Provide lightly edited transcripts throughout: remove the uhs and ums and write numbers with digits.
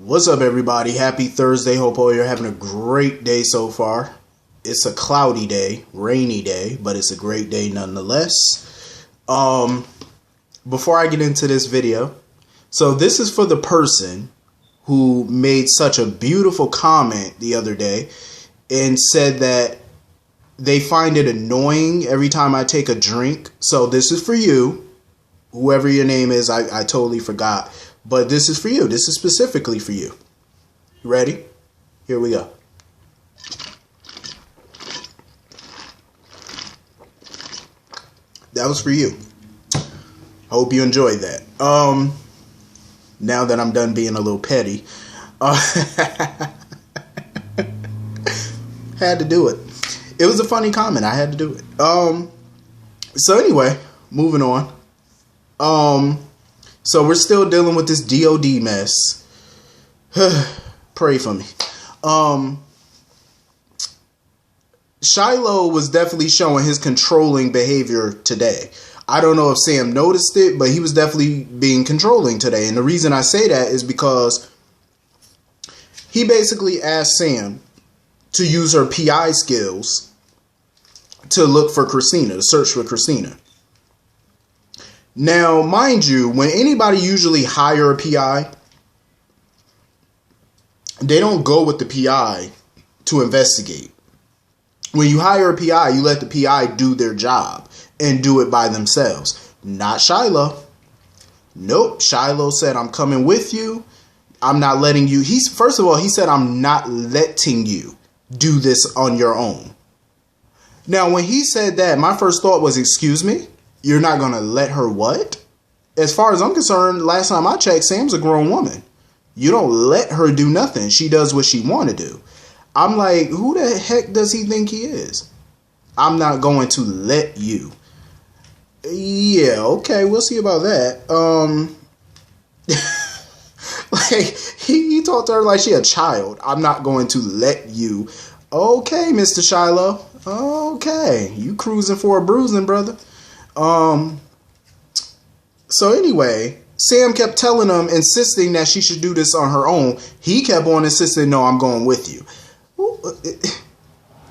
What's up, everybody? Happy Thursday. Hope all you're having a great day so far. It's a cloudy day, rainy day, but it's a great day nonetheless. Before I get into this video, so this is for the person who made such a beautiful comment the other day and said that they find it annoying every time I take a drink. So this is for you. Whoever your name is, I totally forgot. But this is for you. This is specifically for you. Ready? Here we go. That was for you. Hope you enjoyed that. Now that I'm done being a little petty, had to do it. It was a funny comment. I had to do it. So anyway, moving on. So we're still dealing with this DOD mess. Pray for me. Shiloh was definitely showing his controlling behavior today. I don't know if Sam noticed it, but he was definitely being controlling today. And the reason I say that is because he basically asked Sam to use her PI skills to look for Christina, to search for Christina. Now, mind you, when anybody usually hire a PI, they don't go with the PI to investigate. When you hire a PI, you let the PI do their job and do it by themselves. Not Shiloh. Nope. Shiloh said, I'm coming with you. I'm not letting you. First of all, he said, I'm not letting you do this on your own. Now, when he said that, my first thought was, excuse me? You're not going to let her what? As far as I'm concerned, last time I checked, Sam's a grown woman. You don't let her do nothing. She does what she want to do. I'm like, who the heck does he think he is? I'm not going to let you. Yeah, okay, we'll see about that. Like, he talked to her like she a child. I'm not going to let you. Okay, Mr. Shiloh. Okay, you cruising for a bruising, brother. So anyway, Sam kept telling him, insisting that she should do this on her own. He kept on insisting, no, I'm going with you.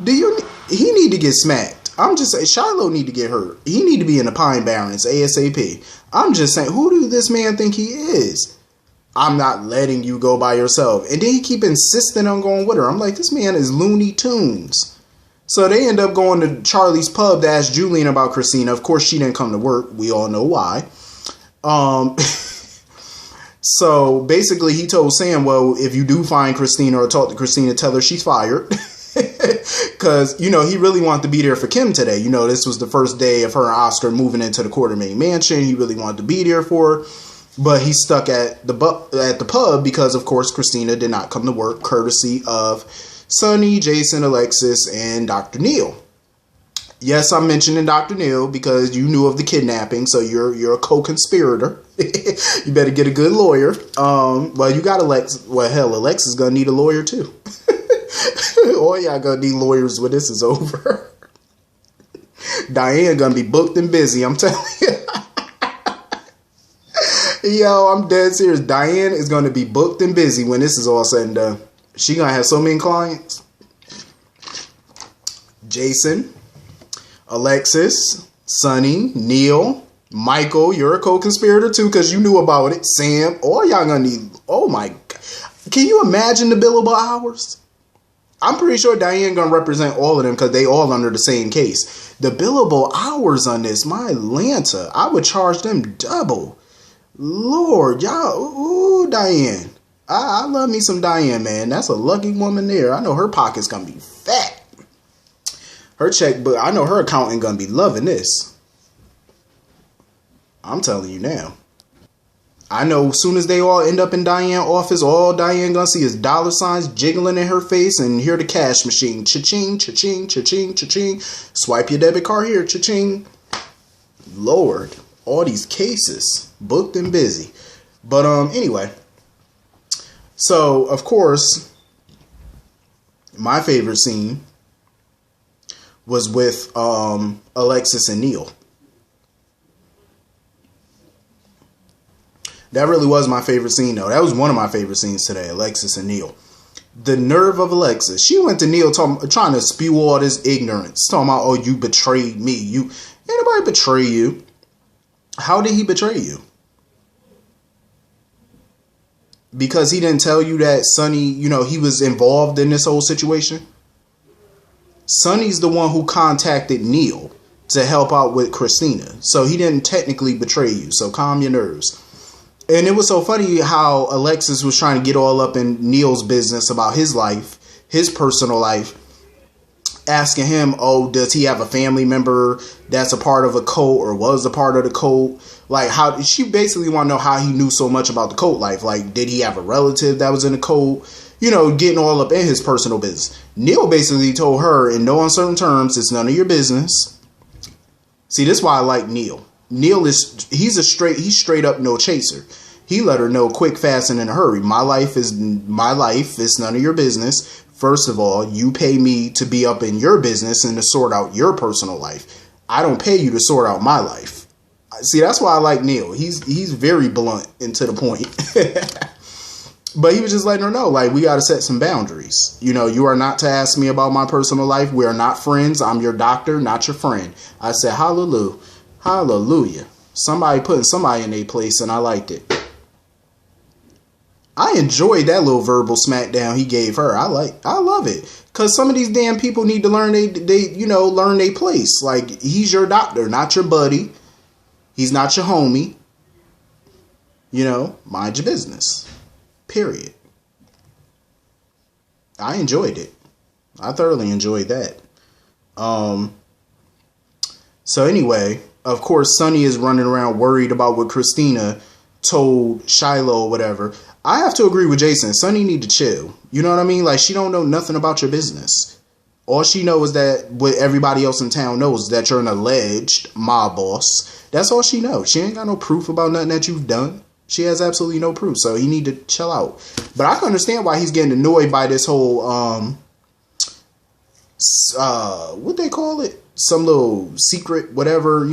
He need to get smacked. I'm just saying, Shiloh need to get hurt. He need to be in the Pine Barrens ASAP. I'm just saying, who do this man think he is? I'm not letting you go by yourself. And then he keep insisting on going with her. I'm like, this man is Looney Tunes. So they end up going to Charlie's pub to ask Julian about Christina. Of course, she didn't come to work. We all know why. So basically, he told Sam, well, if you do find Christina or talk to Christina, tell her she's fired. Because, you know, he really wanted to be there for Kim today. You know, this was the first day of her and Oscar moving into the Quartermain Mansion. He really wanted to be there for her. But he's stuck at the pub because, of course, Christina did not come to work, courtesy of Sonny, Jason, Alexis, and Dr. Neil. Yes, I'm mentioning Dr. Neil because you knew of the kidnapping, so you're a co-conspirator. You better get a good lawyer. Well, you got Alexis. Well, hell, Alexis is gonna need a lawyer too. All y'all gonna need lawyers when this is over. Diane gonna be booked and busy. I'm telling you. Yo, I'm dead serious. Diane is gonna be booked and busy when this is all said and done. She gonna have so many clients. Jason, Alexis, Sonny, Neil, Michael, you're a co-conspirator too because you knew about it. Sam, all y'all gonna need, oh my God. Can you imagine the billable hours? I'm pretty sure Diane gonna represent all of them because they all under the same case. The billable hours on this, my Lanta, I would charge them double. Lord, y'all, ooh, Diane. I love me some Diane, man. That's a lucky woman there. I know her pocket's gonna be fat. Her checkbook, I know her accountant gonna be loving this. I'm telling you now. I know as soon as they all end up in Diane's office, all Diane gonna see is dollar signs jiggling in her face and hear the cash machine. Cha-ching, cha-ching, cha-ching, cha-ching. Swipe your debit card here, cha-ching. Lord, all these cases, booked and busy. But anyway. So, of course, my favorite scene was with Alexis and Neil. That really was my favorite scene, though. That was one of my favorite scenes today, Alexis and Neil. The nerve of Alexis. She went to Neil trying to spew all this ignorance. Talking about, oh, you betrayed me. Ain't nobody betray you. How did he betray you? Because he didn't tell you that Sonny, he was involved in this whole situation? Sonny's the one who contacted Neil to help out with Christina. So he didn't technically betray you. So calm your nerves. And it was so funny how Alexis was trying to get all up in Neil's business about his life, his personal life, asking him, oh, does he have a family member that's a part of a cult or was a part of the cult? Like, how she basically want to know how he knew so much about the cult life. Like, did he have a relative that was in the cult? Getting all up in his personal business. Neil basically told her in no uncertain terms, it's none of your business. See, this is why I like Neil. Neil he's straight up no chaser. He let her know quick, fast, and in a hurry. My life is my life. It's none of your business. First of all, you pay me to be up in your business and to sort out your personal life. I don't pay you to sort out my life. See, that's why I like Neil. He's very blunt and to the point. But he was just letting her know, like, we got to set some boundaries. You are not to ask me about my personal life. We are not friends. I'm your doctor, not your friend. I said, hallelujah. Hallelujah. Somebody putting somebody in their place, and I liked it. I enjoyed that little verbal smackdown he gave her. I love it. Because some of these damn people need to learn learn their place. Like, he's your doctor, not your buddy. He's not your homie. Mind your business. Period. I enjoyed it. I thoroughly enjoyed that. So anyway, of course, Sonny is running around worried about what Christina told Shiloh or whatever. I have to agree with Jason. Sonny need to chill. You know what I mean? Like, she don't know nothing about your business. All she knows is that what everybody else in town knows is that you're an alleged mob boss. That's all she knows. She ain't got no proof about nothing that you've done. She has absolutely no proof. So he need to chill out. But I can understand why he's getting annoyed by this whole, what they call it? Some little secret, whatever,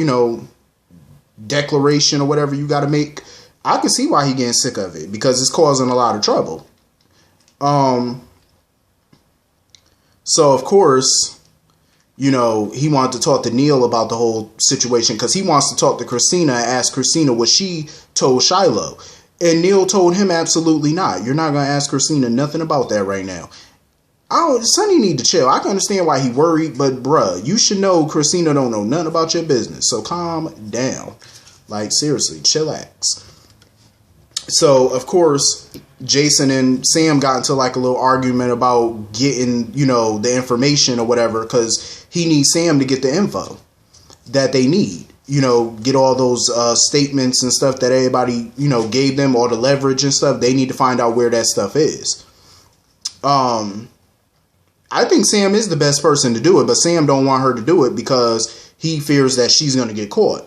declaration or whatever you got to make. I can see why he getting sick of it because it's causing a lot of trouble. So of course, he wanted to talk to Neil about the whole situation because he wants to talk to Christina and ask Christina what she told Shiloh. And Neil told him absolutely not. You're not going to ask Christina nothing about that right now. Sonny need to chill. I can understand why he worried, but bruh, you should know Christina don't know nothing about your business. So calm down. Like, seriously, chillax. So, of course, Jason and Sam got into like a little argument about getting, the information or whatever, because he needs Sam to get the info that they need. Get all those statements and stuff that everybody, gave them, all the leverage and stuff. They need to find out where that stuff is. I think Sam is the best person to do it, but Sam don't want her to do it because he fears that she's going to get caught.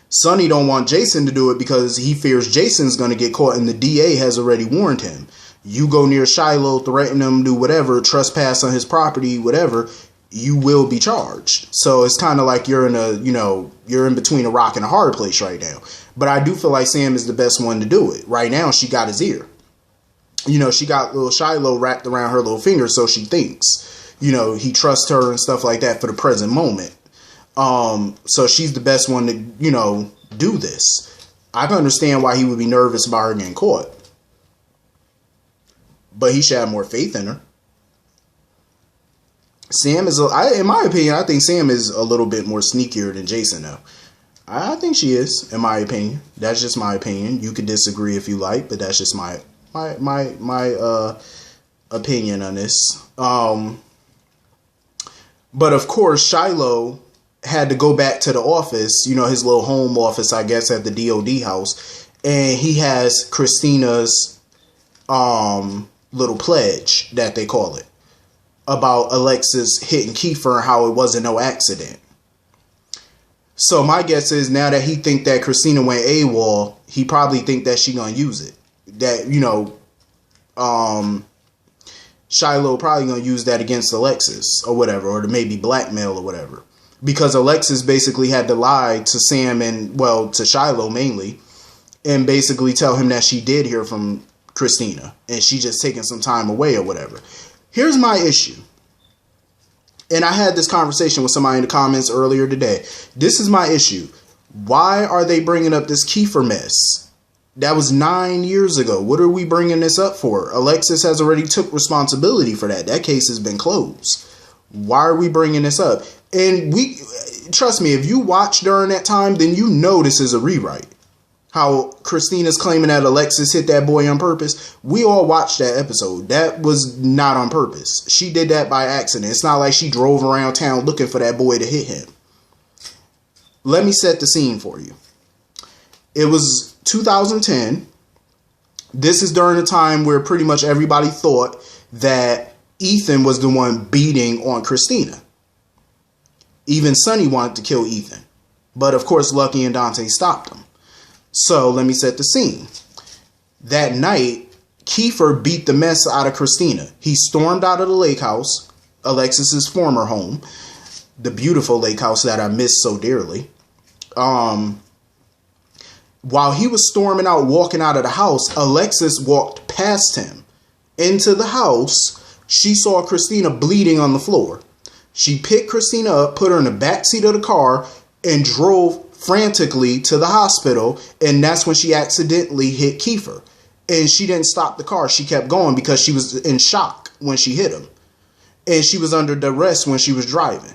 Sonny don't want Jason to do it because he fears Jason's going to get caught, and the DA has already warned him. You go near Shiloh, threaten him, do whatever, trespass on his property, whatever, you will be charged. So it's kind of like you're in between a rock and a hard place right now. But I do feel like Sam is the best one to do it. Right now, she got his ear. She got little Shiloh wrapped around her little finger, so she thinks, he trusts her and stuff like that for the present moment. So she's the best one to, do this. I can understand why he would be nervous about her getting caught. But he should have more faith in her. Sam is, in my opinion, I think Sam is a little bit more sneakier than Jason, though. I think she is, in my opinion. That's just my opinion. You could disagree if you like, but that's just my opinion on this. But of course, Shiloh had to go back to the office, his little home office, I guess, at the DOD house. And he has Christina's little pledge, that they call it, about Alexis hitting Kiefer and how it wasn't no accident. So my guess is now that he think that Christina went AWOL, he probably think that she gonna use it. That, Shiloh probably gonna use that against Alexis or whatever, or to maybe blackmail or whatever. Because Alexis basically had to lie to Sam and, to Shiloh mainly, and basically tell him that she did hear from Christina and she just taking some time away or whatever. Here's my issue. And I had this conversation with somebody in the comments earlier today. This is my issue. Why are they bringing up this Kiefer mess? That was 9 years ago. What are we bringing this up for? Alexis has already took responsibility for that. That case has been closed. Why are we bringing this up? And trust me, if you watch during that time, then you know this is a rewrite. How Christina's claiming that Alexis hit that boy on purpose. We all watched that episode. That was not on purpose. She did that by accident. It's not like she drove around town looking for that boy to hit him. Let me set the scene for you. It was 2010. This is during a time where pretty much everybody thought that Ethan was the one beating on Christina. Even Sonny wanted to kill Ethan. But of course, Lucky and Dante stopped him. So let me set the scene. That night, Kiefer beat the mess out of Christina. He stormed out of the lake house, Alexis's former home, the beautiful lake house that I miss so dearly. While he was storming out, walking out of the house, Alexis walked past him into the house. She saw Christina bleeding on the floor. She picked Christina up, put her in the back seat of the car, and drove frantically to the hospital, and that's when she accidentally hit Kiefer. And she didn't stop the car. She kept going because she was in shock when she hit him. And she was under duress when she was driving.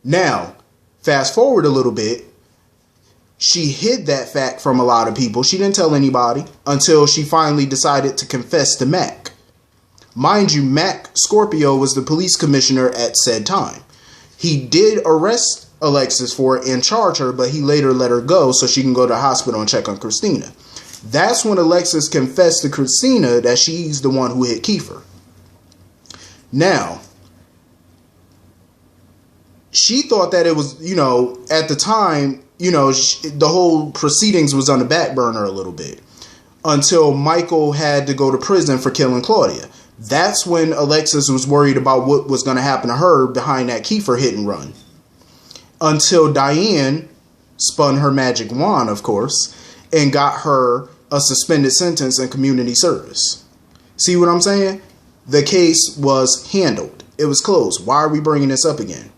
Now, fast forward a little bit. She hid that fact from a lot of people. She didn't tell anybody until she finally decided to confess to Mac. Mind you, Mac Scorpio was the police commissioner at said time. He did arrest Alexis for it and charge her, but he later let her go so she can go to the hospital and check on Christina. That's when Alexis confessed to Christina that she's the one who hit Kiefer. Now, she thought that it was, at the time, the whole proceedings was on the back burner a little bit until Michael had to go to prison for killing Claudia. That's when Alexis was worried about what was going to happen to her behind that Kiefer hit and run. Until Diane spun her magic wand, of course, and got her a suspended sentence in community service. See what I'm saying? The case was handled. It was closed. Why are we bringing this up again?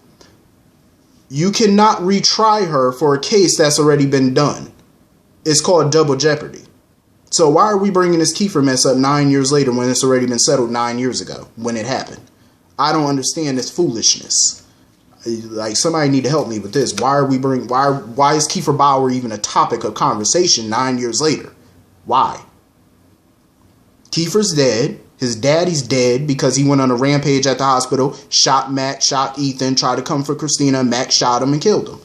You cannot retry her for a case that's already been done. It's called double jeopardy. So why are we bringing this Kiefer mess up 9 years later when it's already been settled 9 years ago when it happened? I don't understand this foolishness. Like, somebody need to help me with this. Why is Kiefer Bauer even a topic of conversation 9 years later? Why? Kiefer's dead. His daddy's dead because he went on a rampage at the hospital, shot Mac, shot Ethan, tried to come for Christina. Mac shot him and killed him.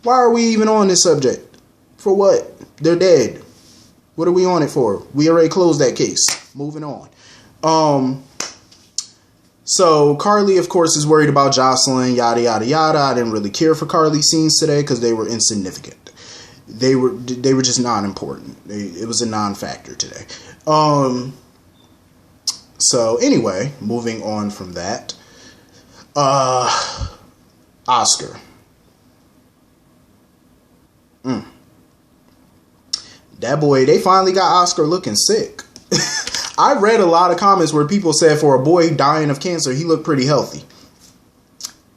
Why are we even on this subject? For what? They're dead. What are we on it for? We already closed that case. Moving on. So Carly, of course, is worried about Jocelyn, yada, yada, yada. I didn't really care for Carly's scenes today because they were insignificant. They were just non-important. It was a non-factor today. So anyway, moving on from that. Oscar. That boy, they finally got Oscar looking sick. I read a lot of comments where people said for a boy dying of cancer, he looked pretty healthy.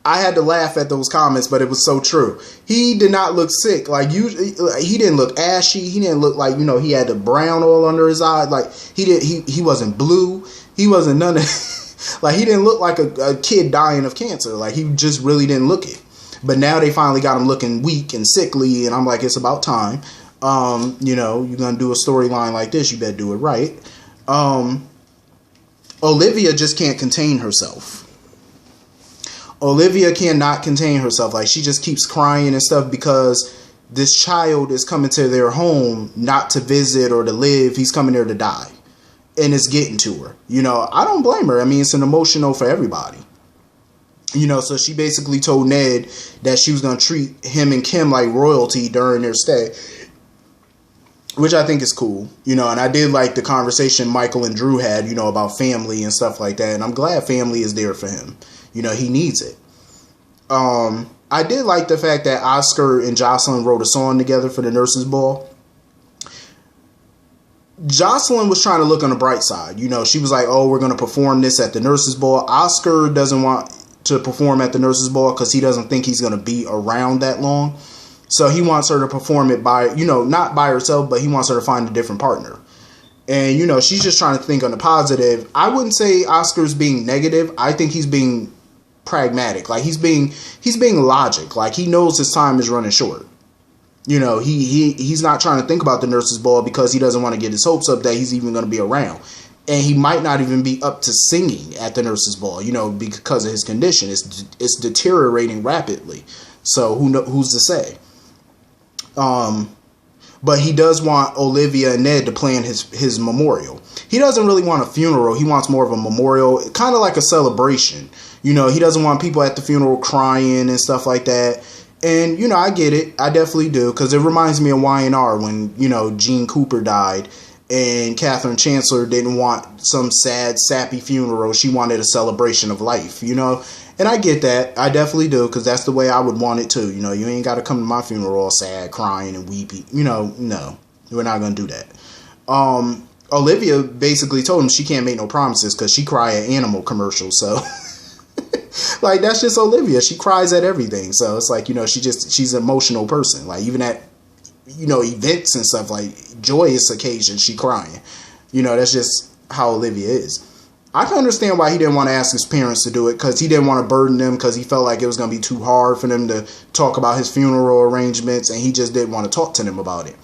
I had to laugh at those comments, but it was so true. He did not look sick. Like, usually, he didn't look ashy. He didn't look like, he had the brown oil under his eye. Like, he wasn't blue. He wasn't none of, like, he didn't look like a kid dying of cancer. Like, he just really didn't look it. But now they finally got him looking weak and sickly, and I'm like, it's about time. You're going to do a storyline like this, you better do it right. Olivia just can't contain herself. Olivia cannot contain herself. Like, she just keeps crying and stuff because this child is coming to their home not to visit or to live. He's coming there to die. And it's getting to her. I don't blame her. I mean, it's an emotional for everybody. So she basically told Ned that she was going to treat him and Kim like royalty during their stay. Which I think is cool, and I did like the conversation Michael and Drew had, about family and stuff like that. And I'm glad family is there for him. He needs it. I did like the fact that Oscar and Jocelyn wrote a song together for the nurses' ball. Jocelyn was trying to look on the bright side. You know, she was like, oh, we're going to perform this at the nurses' ball. Oscar doesn't want to perform at the nurses' ball because he doesn't think he's going to be around that long. So he wants her to perform it by, you know, not by herself, but he wants her to find a different partner. And, you know, she's just trying to think on the positive. I wouldn't say Oscar's being negative. I think he's being pragmatic. Like, he's being logic. Like, he knows his time is running short. You know, he's not trying to think about the nurses' ball because he doesn't want to get his hopes up that he's even going to be around. And he might not even be up to singing at the nurses' ball, you know, because of his condition. It's deteriorating rapidly. So who's to say? But he does want Olivia and Ned to plan his memorial. He doesn't really want a funeral. He wants more of a memorial, kind of like a celebration. You know, he doesn't want people at the funeral crying and stuff like that. And, you know, I get it. I definitely do. Because it reminds me of Y&R when, you know, Gene Cooper died. And Catherine Chancellor didn't want some sad, sappy funeral. She wanted a celebration of life, you know. And I get that. I definitely do. Because that's the way I would want it too. You know, you ain't got to come to my funeral all sad, crying and weepy. You know, no. We're not going to do that. Olivia basically told him she can't make no promises because she cry at animal commercials. So... like, that's just Olivia. She cries at everything. So it's like, you know, she's an emotional person. Like, even at, you know, events and stuff, like joyous occasions, she crying. You know, that's just how Olivia is. I can understand why he didn't want to ask his parents to do it, because he didn't want to burden them, because he felt like it was going to be too hard for them to talk about his funeral arrangements, and he just didn't want to talk to them about it.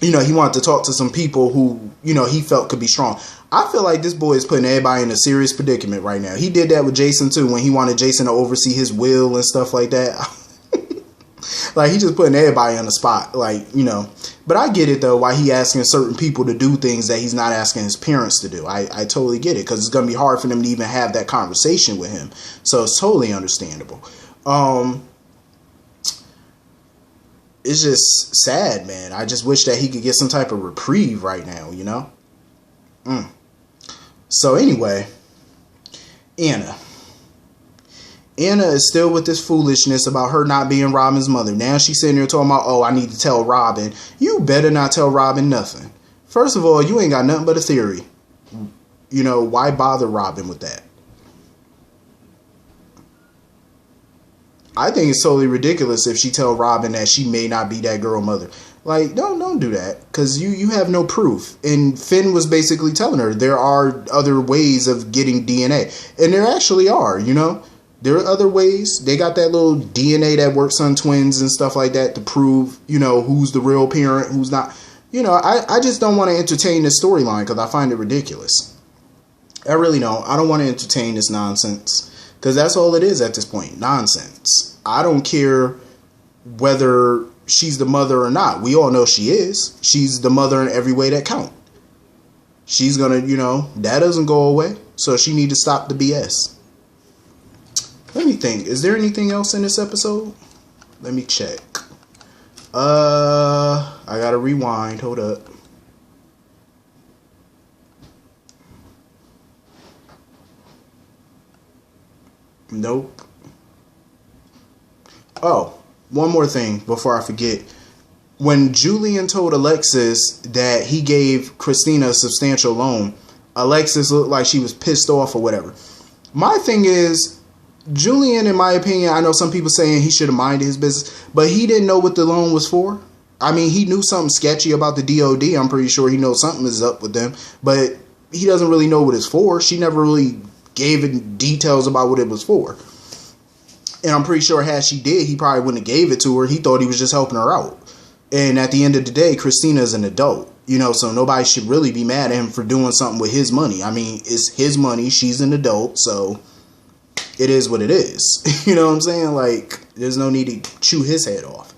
You know, he wanted to talk to some people who, you know, he felt could be strong. I feel like this boy is putting everybody in a serious predicament right now. He did that with Jason too, when he wanted Jason to oversee his will and stuff like that. Like, he just putting everybody on the spot, like, you know. But I get it though, why he asking certain people to do things that he's not asking his parents to do. I totally get it, because it's going to be hard for them to even have that conversation with him. So it's totally understandable. It's just sad, man. I just wish that he could get some type of reprieve right now, you know? So anyway, Anna is still with this foolishness about her not being Robin's mother. Now she's sitting there talking about, oh, I need to tell Robin. You better not tell Robin nothing. First of all, you ain't got nothing but a theory. You know, why bother Robin with that? I think it's totally ridiculous if she tell Robin that she may not be that girl mother. Like, don't do that, because you have no proof. And Finn was basically telling her there are other ways of getting DNA. And there actually are, you know. There are other ways. They got that little DNA that works on twins and stuff like that to prove, you know, who's the real parent, who's not. You know, I just don't want to entertain this storyline because I find it ridiculous. I really don't. I don't want to entertain this nonsense. Because that's all it is at this point. Nonsense. I don't care whether she's the mother or not. We all know she is. She's the mother in every way that count. She's going to, you know, that doesn't go away. So she need to stop the BS. Let me think. Is there anything else in this episode? Let me check. I got to rewind. Hold up. Nope. Oh, one more thing before I forget. When Julian told Alexis that he gave Christina a substantial loan, Alexis looked like she was pissed off or whatever. My thing is, Julian, in my opinion, I know some people saying he should have minded his business, but he didn't know what the loan was for. I mean, he knew something sketchy about the DOD. I'm pretty sure he knows something is up with them, but he doesn't really know what it's for. She never really gave it details about what it was for. And I'm pretty sure had she did, he probably wouldn't have gave it to her. He thought he was just helping her out. And at the end of the day, Christina is an adult, you know, so nobody should really be mad at him for doing something with his money. I mean, it's his money. She's an adult, so it is what it is. You know what I'm saying? Like, there's no need to chew his head off.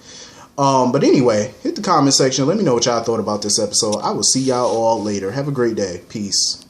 But anyway, hit the comment section. Let me know what y'all thought about this episode. I will see y'all all later. Have a great day. Peace.